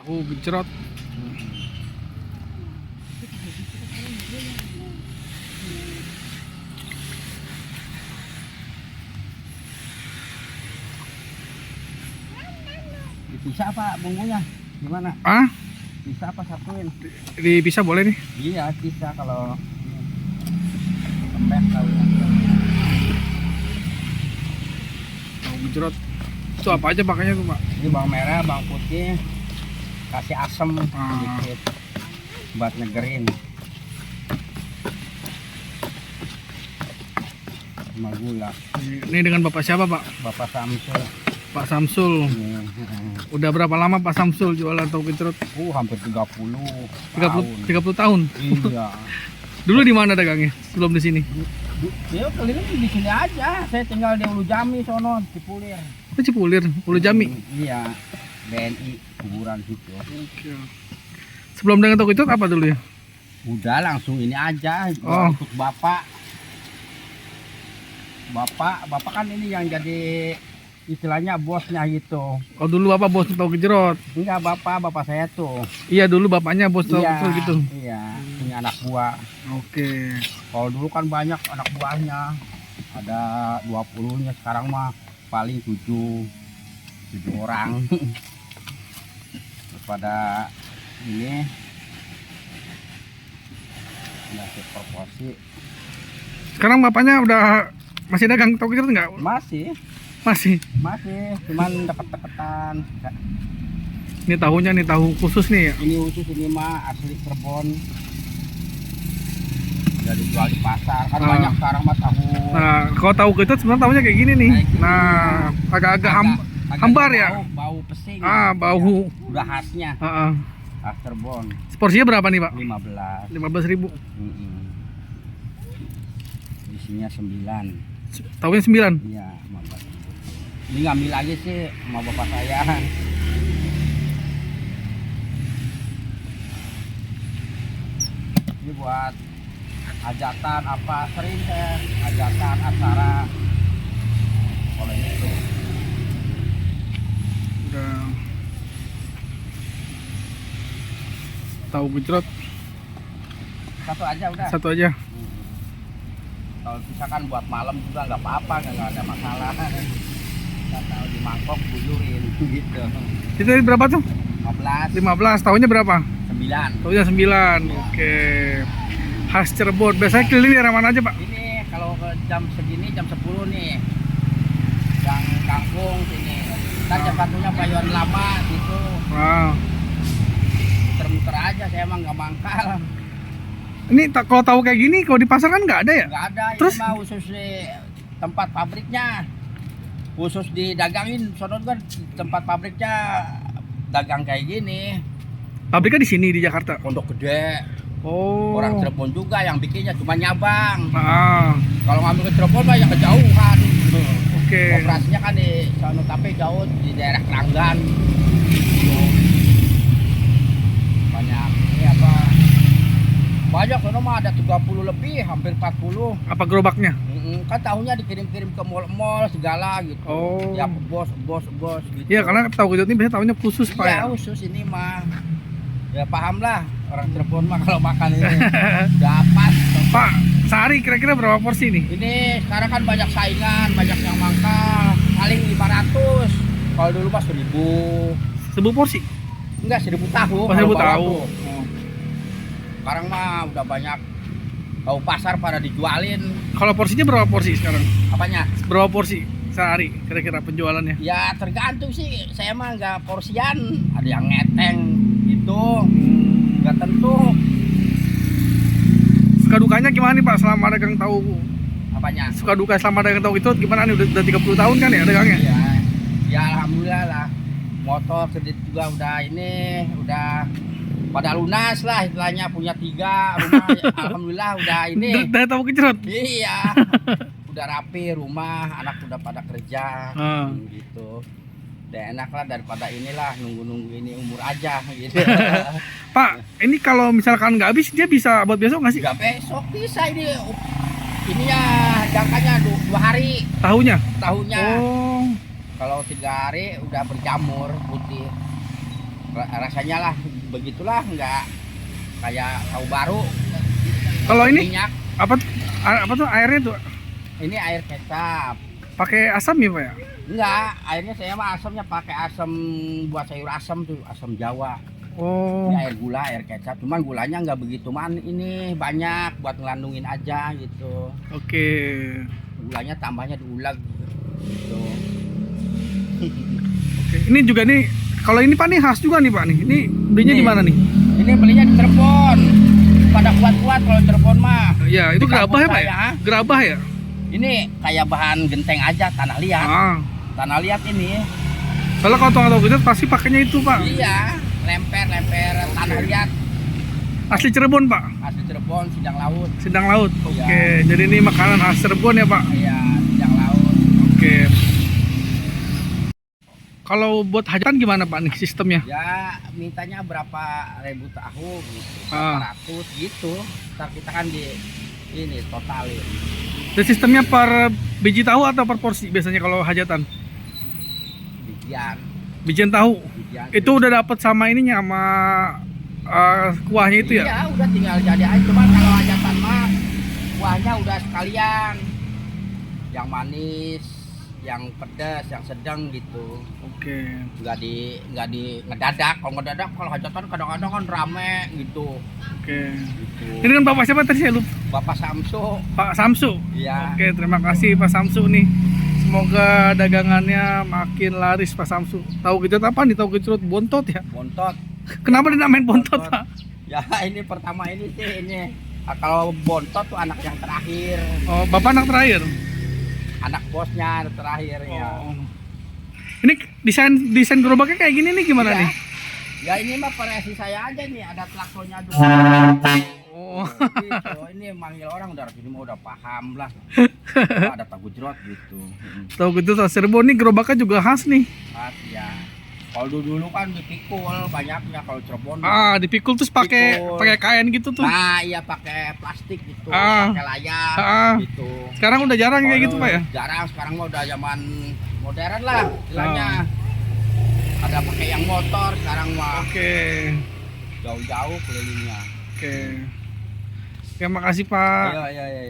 Tahu gejrot. Bisa apa bumbunya? Gimana? Ah, Bisa apa satuin? dipisah boleh nih. Iya, bisa kalau lembek tahunya. Tahu gejrot. Itu apa aja pakainya tuh, Pak? Ini bawang merah, bawang putih, kasih asam Ah. sedikit buat ngegerin. Sama gula. Ini dengan Bapak siapa, Pak? Bapak Samsul. Pak Samsul. Ini, Udah berapa lama Pak Samsul jualan tahu gejrot? hampir 30 30 tahun. 30 tahun. Iya. Dulu di mana dagangnya? Sebelum di sini. Dia keliling di sini aja. Saya tinggal di Ulu Jami sono, Cipulir. Oh, Cipulir, Ulu Jami. Iya. BNI kuburan situ. Oke. Sebelum dengan tahu gejrot apa dulu ya? Udah langsung ini aja Oh. ikut bapak kan ini yang jadi istilahnya bosnya gitu. Oh, dulu Bapak bos tahu gejrot. Enggak, bapak saya tuh Iya, dulu bapaknya bos tahu iya gejrot gitu. iya punya anak buah. Oke. Kalau dulu kan banyak anak buahnya, ada 20-nya, sekarang mah paling 7 orang. Terus pada ini ngasih proporsi. Sekarang bapaknya udah masih dagang tahu gejrot nggak? Masih cuman deket-deketan. Ini tahunya nih tahu khusus nih ya. Ini khusus, ini mah asli Cirebon, udah dijual di pasar kan. Banyak sekarang mah tahu. Nah, kalau tahu gejrot sebenarnya tahunya kayak gini nih. Kayak gini. Nah, agak-agak hambar ya. Bau pesing. Bau. Udah khasnya Heeh. khas Cirebon. Porsinya berapa nih, Pak? 15. 15.000. Isinya 9. Tahunya 9. Iya, 15. Ini ngambil lagi sih sama bapak saya. Ini buat hajatan apa, sering saya hajatan acara kalau itu. Udah tahu gejrot Satu aja udah. satu aja. Kalau misalkan buat malam juga nggak apa-apa, nggak ada masalah. Nggak tahu di mangkok buyurin gitu. Itu tadi berapa tuh? 15. 15. Tahunya berapa? 9. Tahunya 9. Oke. Khas Cirebon. Biasanya keliling daerah mana aja, Pak? Ini kalau ke jam segini, jam 10 nih, yang kangkung sini. Ntar jam satunya Payuan Lama gitu. Wow. Muter-muter aja, saya emang nggak mangkal. Ini kalau tahu kayak gini, kalau di pasar kan nggak ada ya? Nggak ada. Terus? Ini mah khusus di tempat pabriknya, khusus didagangin. Sono kan tempat pabriknya dagang kayak gini. Pabriknya di sini di Jakarta. Pondok Gede. Oh. Orang Cirebon juga yang bikinnya, cuma nyabang. Ah. Kalau ngambil ke Cirebon mah yang kejauhan. Oke. Operasinya kan di sono, tapi jauh di daerah Keranggan. Banyak ini apa? Banyak sono mah ada 30 lebih, hampir 40. Apa gerobaknya? Kan tahunya dikirim-kirim ke mall-mall segala gitu. Oh. Ya bos gitu. Iya, karena tahu gejrot ini biasanya tahunya khusus, Pak ya. Iya, khusus ini mah. Ya paham lah orang Cirebon mah kalau makan ini. Dapat. Pak, sehari kira-kira berapa porsi nih? Ini sekarang kan banyak saingan, banyak yang mangkal, paling 500. Kalau dulu mah 1000. 1000 porsi? Enggak, 1000 tahu. Oh, 1000 kalau tahu. tuh. Sekarang mah udah banyak tahu pasar pada dijualin. Kalau porsinya berapa porsi sekarang? Apanya? Berapa porsi sehari kira-kira penjualannya? Ya tergantung sih, saya mah nggak porsian. Ada yang ngeteng gitu, nggak tentu. Suka dukanya gimana nih, Pak, selama dagang tahu? Apanya? Suka duka selama dagang tahu itu gimana nih? Udah 30 tahun kan ya dagangnya? Ya, ya alhamdulillah lah. Motor kredit juga udah ini, udah pada lunas lah istilahnya, punya 3 rumah. Alhamdulillah udah ini. Udah tahu gejrot? Iya. Udah rapi rumah, anak udah pada kerja. Gitu. Udah enak lah daripada inilah nunggu-nunggu ini umur aja gitu. Pak, ini kalau misalkan nggak habis dia bisa buat besok nggak sih? Nggak besok bisa ini. Ini ya jangkanya 2 hari Tahunya? tahunnya. Oh. Kalau 3 hari udah berjamur putih. rasanya lah begitulah, nggak kayak tahu baru. Kalau ini Minyak, apa tuh airnya tuh? ini air kecap. Pakai asam ya Pak ya? Enggak, airnya saya mah asamnya pakai asam buat sayur asam tuh, asam Jawa. Oh, Ini air gula, air kecap, cuman gulanya nggak begitu ini banyak buat ngelandungin aja gitu. oke. Gulanya tambahnya diulang gitu. Oke. Ini juga nih, kalau ini Pak nih khas juga nih Pak nih. Ini belinya di Nih. mana nih? Ini belinya di Cirebon. Pada kuat-kuat kalau Cirebon mah. Ya, itu Di gerabah ya kampung Pak ya? saya. Gerabah ya? Ini kayak bahan genteng aja, tanah liat. Ah. Tanah liat ini. Soalnya kalau tahu gitu pasti pakainya itu Pak. Iya, lemper tanah liat. Asli Cirebon Pak. Asli Cirebon, Sidang Laut. Sidang laut. Oke. Iya. Jadi ini makanan khas Cirebon ya Pak. Iya, Sidang Laut. Oke. Kalau buat hajatan gimana Pak nih sistemnya? Ya, mintanya berapa ribu tahu gitu. Ah. 400 gitu. Ntar kita kan ini totalin. Dan sistemnya per biji tahu atau per porsi biasanya kalau hajatan? Bijian. Bijian tahu. Bijian. Itu udah dapat sama ininya sama kuahnya itu ya? Iya, udah tinggal jadi aja. Cuma kalau hajatan mah kuahnya udah sekalian. Yang manis, yang pedas, yang sedang gitu. Oke. Nggak di ngedadak. Kalau ngedadak kalau hajatan kadang-kadang kan rame gitu. Oke. Gitu. Ini kan Bapak siapa tadi saya lupa? Bapak Samsu. Pak Samsu. Iya. Oke, terima kasih Pak Samsu nih. Semoga dagangannya makin laris Pak Samsu. Tahu gejrot apa nih? Tahu gejrot bontot ya? Bontot. Kenapa dinamain bontot Pak? Ya ini pertama ini sih ini. Kalau bontot tuh anak yang terakhir. Oh, Bapak anak terakhir. Anak bosnya anak terakhir ya. Oh. Ini desain gerobaknya kayak gini nih gimana Iya. nih? Ya ini mah variasi saya aja nih, ada traktornya dulu. Oh. Gitu. Ini manggil orang udah sini mah udah paham lah. Oh, ada tahu gejrot gitu. Tahu gitu Cirebon nih gerobaknya juga khas nih. Mas ya. Kalau dulu kan dipikul banyaknya kalau Cirebon. Dipikul terus pakai Pikul. kain gitu tuh. Nah, iya pakai plastik gitu, Ah. pakai layar Ah. gitu. Sekarang udah jarang kayak gitu Kalau Pak ya? Jarang, sekarang mah udah zaman modern lah istilahnya. Ada pakai yang motor, sekarang mah Oke. jauh-jauh kelilingnya. Oke. Terima kasih Pak. Iya, iya, iya.